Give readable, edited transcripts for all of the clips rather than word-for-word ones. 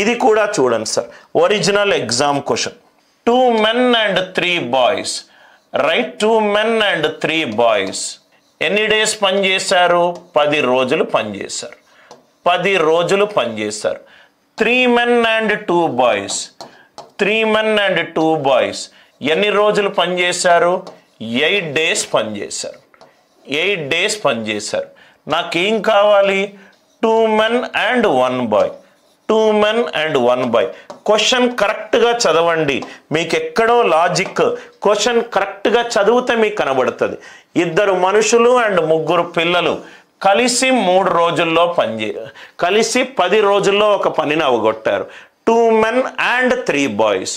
ఇది కూడా చూడండి sir, original exam question. 2 men and 3 boys, right? 2 men and 3 boys ఎన్ని డేస్ పనిచేశారు? 10 రోజులు పనిచేశారు. 10 రోజులు పనిచేశారు. 3 men and 2 boys, 3 men and 2 boys ఎన్ని రోజులు పనిచేశారు? 8 డేస్ పనిచేశారు. 8 డేస్ పనిచేశారు. నాకేం కావాలి? 2 men and 1 boy, 2 men and 1 boy. Question కరెక్ట్గా చదవండి, మీకు ఎక్కడో లాజిక్. క్వశ్చన్ కరెక్ట్గా చదివితే మీకు కనబడుతుంది. 2 మనుషులు అండ్ 3 పిల్లలు కలిసి 3 రోజుల్లో కలిసి 10 రోజుల్లో ఒక పనిని అవగొట్టారు. 2 men and 3 boys,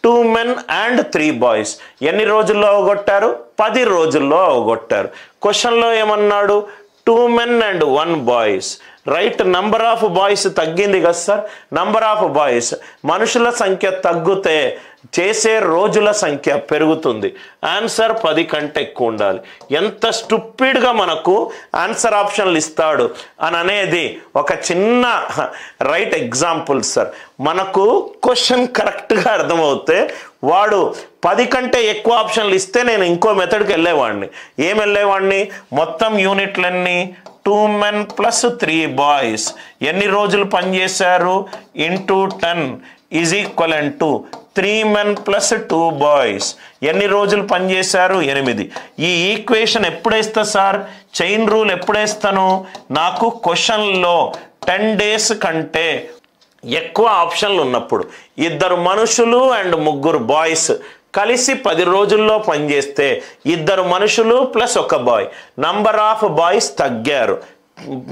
2 men and 3 boys ఎన్ని రోజుల్లో అవగొట్టారు? 10 రోజుల్లో అవగొట్టారు. క్వశ్చన్లో ఏమన్నాడు? 2 men and 1 boys, right? Number of boys తగ్గింది కదా సార్. నంబర్ ఆఫ్ బాయ్స్, మనుషుల సంఖ్య తగ్గితే చేసే రోజుల సంఖ్య పెరుగుతుంది. ఆన్సర్ 10 కంటే ఎక్కువ ఉండాలి. ఎంత స్టూపిడ్గా మనకు ఆన్సర్ ఆప్షన్లు ఇస్తాడు అని అనేది ఒక చిన్న రైట్ ఎగ్జాంపుల్ సార్. మనకు క్వశ్చన్ కరెక్ట్గా అర్థమవుతే వాడు 10 కంటే ఎక్కువ ఆప్షన్లు ఇస్తే నేను ఇంకో మెథడ్కి వెళ్ళేవాడిని. ఏం వెళ్ళేవాడిని? మొత్తం యూనిట్లన్నీ 2 men plus 3 boys ఎన్ని రోజులు పనిచేశారు? Into 10 is equivalent to 3 men plus 2 boys ఎన్ని రోజులు పనిచేశారు? 8. ఈ ఈక్వేషన్ ఎప్పుడేస్తా సార్? చైన్ రూల్ ఎప్పుడేస్తాను? నాకు క్వశ్చన్లో 10 డేస్ కంటే ఎక్కువ ఆప్షన్లు ఉన్నప్పుడు, 2 మనుషులు అండ్ 3 బాయ్స్ కలిసి 10 రోజుల్లో పనిచేస్తే 2 మనుషులు plus 1 boy, number of boys తగ్గారు,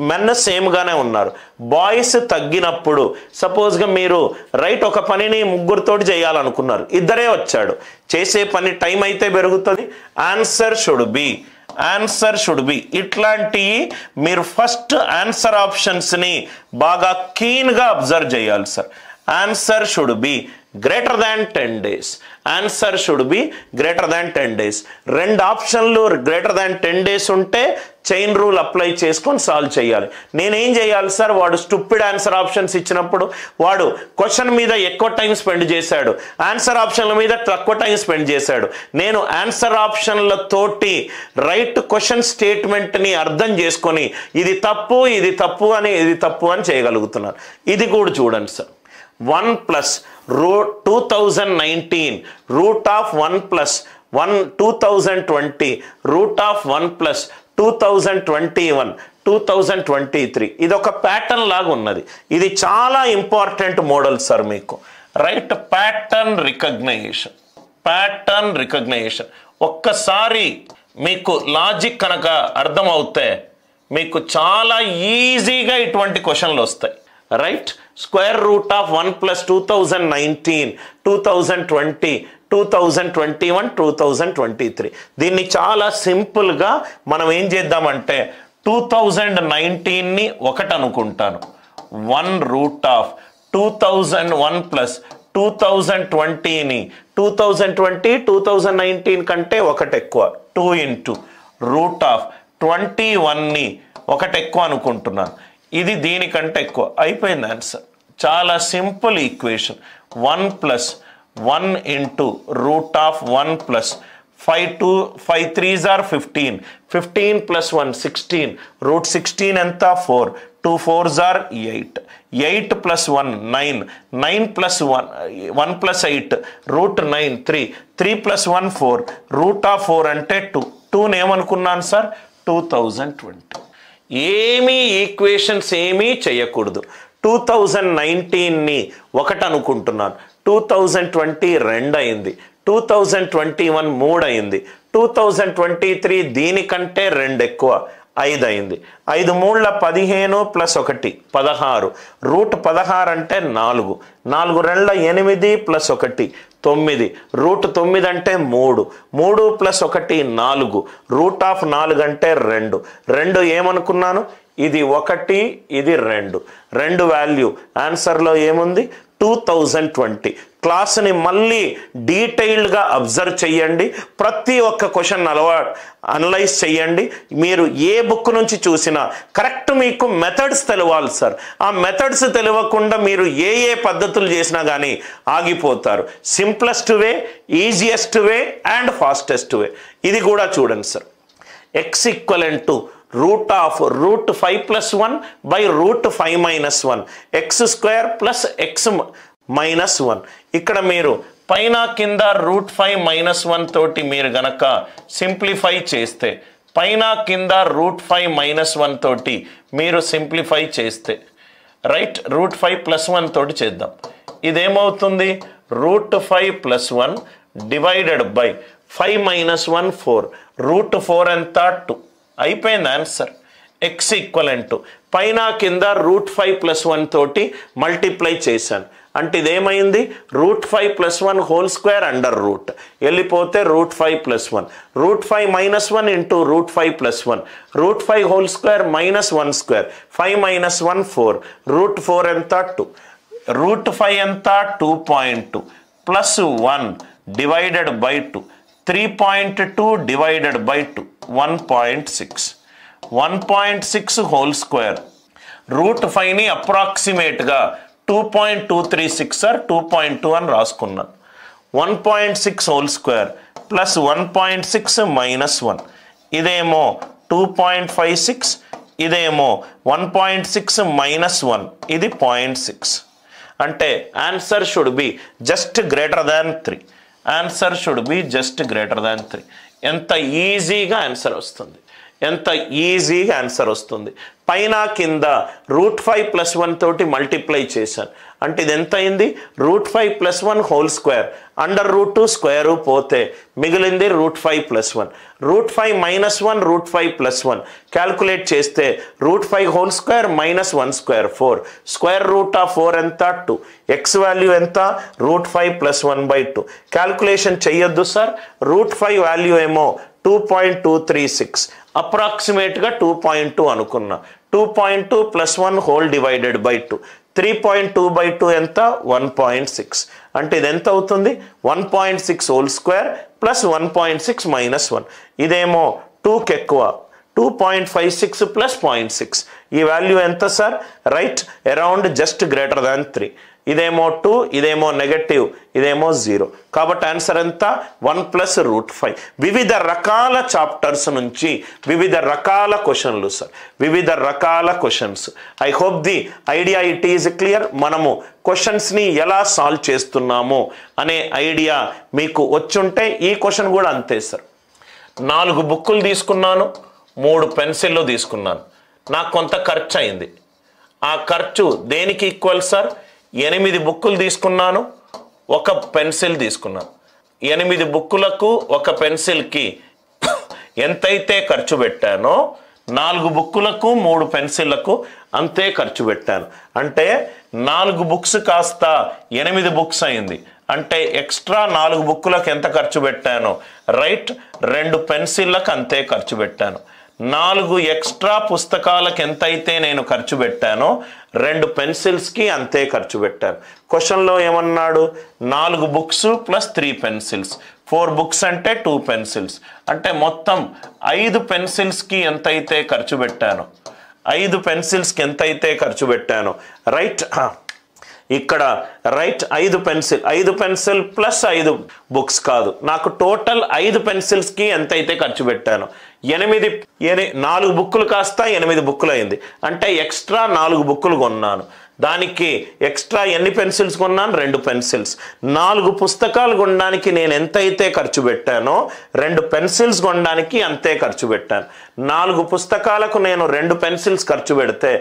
మెన్ సేమ్గానే ఉన్నారు. బాయ్స్ తగ్గినప్పుడు సపోజ్గా మీరు రైట్ ఒక పనిని 3తోటి చేయాలనుకున్నారు, 2 వచ్చాడు, చేసే పని టైం అయితే పెరుగుతుంది. ఆన్సర్ షుడ్ బి ఇట్లాంటి మీరు ఫస్ట్ ఆన్సర్ ఆప్షన్స్ని బాగా కీన్గా అబ్జర్వ్ చేయాలి sir. Answer should be greater than 10 days. Answer should be greater than 10 days. 2 ఆప్షన్లు గ్రేటర్ దాన్ 10 days ఉంటే చైన్ రూల్ అప్లై చేసుకొని సాల్వ్ చేయాలి. నేనేం చేయాలి సార్? వాడు స్టూపిడ్ ఆన్సర్ ఆప్షన్స్ ఇచ్చినప్పుడు వాడు క్వశ్చన్ మీద ఎక్కువ టైం స్పెండ్ చేశాడు, ఆన్సర్ ఆప్షన్ల మీద తక్కువ టైం స్పెండ్ చేశాడు. నేను ఆన్సర్ ఆప్షన్లతోటి రైట్ క్వశ్చన్ స్టేట్మెంట్ని అర్థం చేసుకొని ఇది తప్పు అని చేయగలుగుతున్నాను. ఇది కూడా చూడండి sir. 1 plus 2019 root of 1 plus 2020 root of 1 plus 2021 2023 ఇది ఒక ప్యాటర్న్ లాగా ఉన్నది. ఇది చాలా ఇంపార్టెంట్ మోడల్ సార్ మీకు. రైట్? ప్యాటర్న్ రికగ్నైజేషన్ ఒక్కసారి మీకు లాజిక్ కనుక అర్థం అవుతే మీకు చాలా ఈజీగా ఇటువంటి క్వశ్చన్లు వస్తాయి. Right? Square root of 1 plus 2019 2020 2021 2023 దీన్ని చాలా సింపుల్గా మనం ఏం చేద్దామంటే 2019ని 1 అనుకుంటాను. 1 root of 2001 plus 2020ని 2020 2019 కంటే 1 ఎక్కువ 2 into root of 21ని 1 ఎక్కువ అనుకుంటున్నాను. ఇది దీనికంటే ఎక్కువ. అయిపోయింది ఆన్సర్. చాలా simple equation. 1 plus 1 into root of 1 plus 5 3s are 15 15 plus 1 16 root 16 ఎంత 4 2 4s are 8 8 plus 1 9 9 plus 1 plus 8 root 9 3 3 plus 1 4 root of 4 అంటే 2 నేమనుకున్నాను సార్? 2020. ఏమీ ఈక్వేషన్స్ ఏమీ చేయకూడదు. 2019ని 1 అనుకుంటున్నాను. 2020 2 అయింది. 2021 3 అయింది. 2023 దీనికంటే 2 ఎక్కువ 5 అయింది. 5 3ల 15 ప్లస్ 1 16 రూట్ 16 అంటే 4 4 2ల 8 ప్లస్ 1 9 రూట్ 9 అంటే 3 3 ప్లస్ 1 4 రూట్ ఆఫ్ 4 అంటే 2 2 ఏమనుకున్నాను? ఇది 1 ఇది 2 వాల్యూ ఆన్సర్లో ఏముంది? 2020. క్లాస్ని మళ్ళీ డీటెయిల్డ్గా అబ్జర్వ్ చేయండి, ప్రతి ఒక్క క్వశ్చన్ అనలైజ్ చేయండి. మీరు ఏ బుక్ నుంచి చూసినా కరెక్ట్ మీకు మెథడ్స్ తెలియాలి సార్. ఆ మెథడ్స్ తెలియకుండా మీరు ఏ పద్ధతులు చేసినా కానీ ఆగిపోతారు. Simplest way, easiest way and fastest way. ఇది కూడా చూడండి sir. x equivalent to √5 + 1 by √5 - 1 x² + x - 1. ఇక్కడ మీరు పైన కింద √5 - 1 తోటి మీరు గనక సింప్లిఫై చేస్తే, పైన కింద √5 - 1 తోటి మీరు సింప్లిఫై చేస్తే, రైట్, √5 + 1 తోటి చేద్దాం. ఇదేమవుతుంది? √5 + 1 డివైడెడ్ బై 5 - 1 4. √4 ఎంత? 2. అయిపోయింది ఆన్సర్. x ఈక్వలెంట్ టు పైన కింద √5 + 1 తోటి మల్టిప్లై చేశాను అంటే ఇదేమైంది? √5 + 1 హోల్ స్క్వేర్ అండర్ రూట్ వెళ్ళిపోతే √5 + 1, √5 - 1 ఇంటూ √5 + 1, √5 హోల్ స్క్వేర్ -1 స్క్వేర్, 5 - 1 4, √4 ఎంత? 2, √5 ఎంత? 2.2 + 1 divided by 2, 3.2 divided by 2, 1.6, 1.6 whole square. √5ని అప్రాక్సిమేట్గా 2.236 సార్ 2.2 అని రాసుకున్నాను. 1.6 హోల్ స్క్వేర్ ప్లస్ 1.6 - 1, ఇదేమో 2.56, ఇదేమో 1.6 - 1, ఇది 0.6. అంటే answer should be just greater than 3. Answer should be just greater than 3. ఎంత ఈజీగా ఆన్సర్ వస్తుంది, ఎంత ఈజీగా ఆన్సర్ వస్తుంది. పైన కింద √5 + 1 తోటి మల్టిప్లై చేశాను అంటే ఇది ఎంత అయింది? √5 + 1 whole square under root square పోతే మిగిలింది √5 + 1, √5 - 1 √5 + 1 క్యాల్కులేట్ చేస్తే √5 whole square -1 square 4, square root of 4 ఎంత? 2. ఎక్స్ వాల్యూ ఎంత? √5 + 1/2. క్యాల్కులేషన్ చెయ్యొద్దు సార్. √5 వాల్యూ ఏమో 2.236, అప్రాక్సిమేట్గా 2.2 అనుకున్నా. 2.2 + 1 హోల్ డివైడెడ్ బై 2, 3.2/2 ఎంత? 1.6. అంటే ఇది ఎంత అవుతుంది? 1.6 హోల్ స్క్వేర్ ప్లస్ 1.6 - 1, ఇదేమో 2కి ఎక్కువ, 2.56 + 0.6. ఈ వాల్యూ ఎంత sir? Right, around just greater than 3. ఇదేమో 2, ఇదేమో నెగటివ్, ఇదేమో 0. కాబట్టి ఆన్సర్ ఎంత? 1 + √5. వివిధ రకాల చాప్టర్స్ నుంచి వివిధ రకాల క్వశ్చన్లు సార్, వివిధ రకాల questions. I hope the idea it is clear. మనము క్వశ్చన్స్ని ఎలా సాల్వ్ చేస్తున్నాము అనే ఐడియా మీకు వచ్చుంటే ఈ క్వశ్చన్ కూడా అంతే సార్. 4 బుక్కులు తీసుకున్నాను, 3 పెన్సిళ్ళు తీసుకున్నాను, నాకు కొంత ఖర్చు అయింది. ఆ ఖర్చు దేనికి ఈక్వల్ సార్? 8 బుక్కులు తీసుకున్నాను, 1 పెన్సిల్ తీసుకున్నాను. 8 బుక్కులకు 1 పెన్సిల్కి ఎంతైతే ఖర్చు పెట్టానో 4 బుక్కులకు 3 పెన్సిళ్లకు అంతే ఖర్చు పెట్టాను. అంటే 4 బుక్స్ కాస్త 8 బుక్స్ అయింది. అంటే ఎక్స్ట్రా 4 బుక్కులకు ఎంత ఖర్చు పెట్టానో, రైట్, 2 పెన్సిళ్ళకు అంతే ఖర్చు పెట్టాను. 4 ఎక్స్ట్రా పుస్తకాలకు ఎంతైతే నేను ఖర్చు పెట్టానో 2 పెన్సిల్స్కి అంతే ఖర్చు పెట్టాను. క్వశ్చన్లో ఏమన్నాడు? 4 బుక్స్ ప్లస్ 3 పెన్సిల్స్, 4 బుక్స్ అంటే 2 పెన్సిల్స్, అంటే మొత్తం 5 పెన్సిల్స్కి ఎంతైతే ఖర్చు పెట్టానో, 5 పెన్సిల్స్కి ఎంతైతే ఖర్చు పెట్టానో, రైట్, ఇక్కడ రైట్ 5 పెన్సిల్ ప్లస్ 5 బుక్స్ కాదు, నాకు టోటల్ 5 పెన్సిల్స్కి ఎంతైతే ఖర్చు పెట్టాను. 4 బుక్కులు కాస్త 8 బుక్కులు అయింది. అంటే ఎక్స్ట్రా 4 బుక్కులు కొన్నాను. దానికి ఎక్స్ట్రా ఎన్ని పెన్సిల్స్ కొన్నాను? 2 పెన్సిల్స్. 4 పుస్తకాలు కొనడానికి నేను ఎంతైతే ఖర్చు పెట్టానో 2 పెన్సిల్స్ కొనడానికి అంతే ఖర్చు పెట్టాను. 4 పుస్తకాలకు నేను 2 పెన్సిల్స్ ఖర్చు పెడితే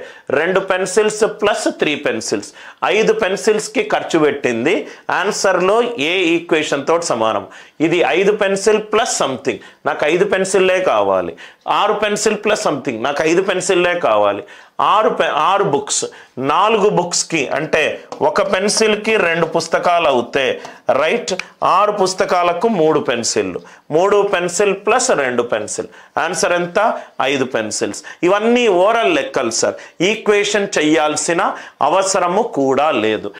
2 పెన్సిల్స్ ప్లస్ 3 పెన్సిల్స్, 5 పెన్సిల్స్కి ఖర్చు పెట్టింది ఆన్సర్లో ఏ ఈక్వేషన్ తోటి సమానం. ఇది 5 పెన్సిల్ ప్లస్ సంథింగ్, నాకు 5 పెన్సిల్లే కావాలి. 6 పెన్సిల్ ప్లస్ సంథింగ్, నాకు 5 పెన్సిల్లే కావాలి. 6 బుక్స్, 4 బుక్స్కి అంటే 1 పెన్సిల్కి 2 పుస్తకాలు అవుతే రైట్, 6 పుస్తకాలకు 3 పెన్సిళ్ళు, 3 పెన్సిల్ ప్లస్ 2 పెన్సిల్, ఆన్సర్ ఎంత? 5 పెన్సిల్స్. ఇవన్నీ ఓరల్ లెక్కలు సార్, ఈక్వేషన్ చెయ్యాల్సిన అవసరము కూడా లేదు.